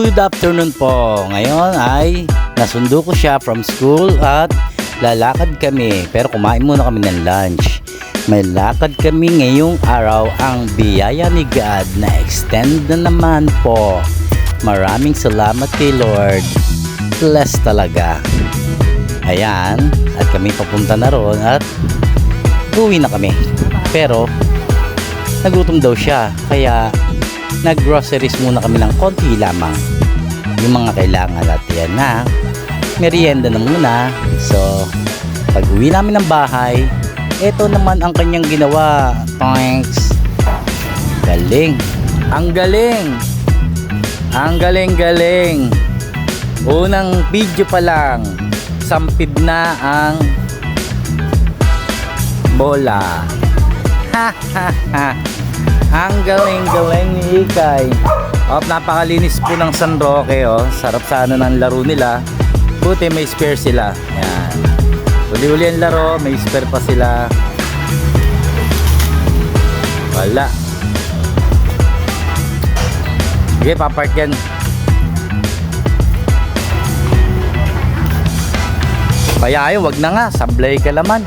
Good afternoon po. Ngayon ay nasundo ko siya from school at lalakad kami. Pero kumain muna kami ng lunch. May lakad kami ngayong araw. Ang biyaya ni God na extend na naman po. Maraming salamat kay Lord. Bless talaga. Ayan. At kami papunta na ron at uwi na kami. Pero nagutom daw siya. Kaya nag-groceries muna kami ng konti lamang. Yung mga kailangan at yan na. Merienda na muna. So, pag uwi namin ng bahay, ito naman ang kanyang ginawa. Thanks. Galing. Ang galing. Ang galing-galing. Unang video pa lang, sampid na ang bola. Ha ha ha. Ang galing-galing ni Ikay. Napakalinis po ng San Roque. Sarap sana ng laro nila. Buti may spare sila. Yan. Uli-uli ang laro. May spare pa sila. Wala. Sige, papark yan. Kaya wag na nga. Sablay ka naman.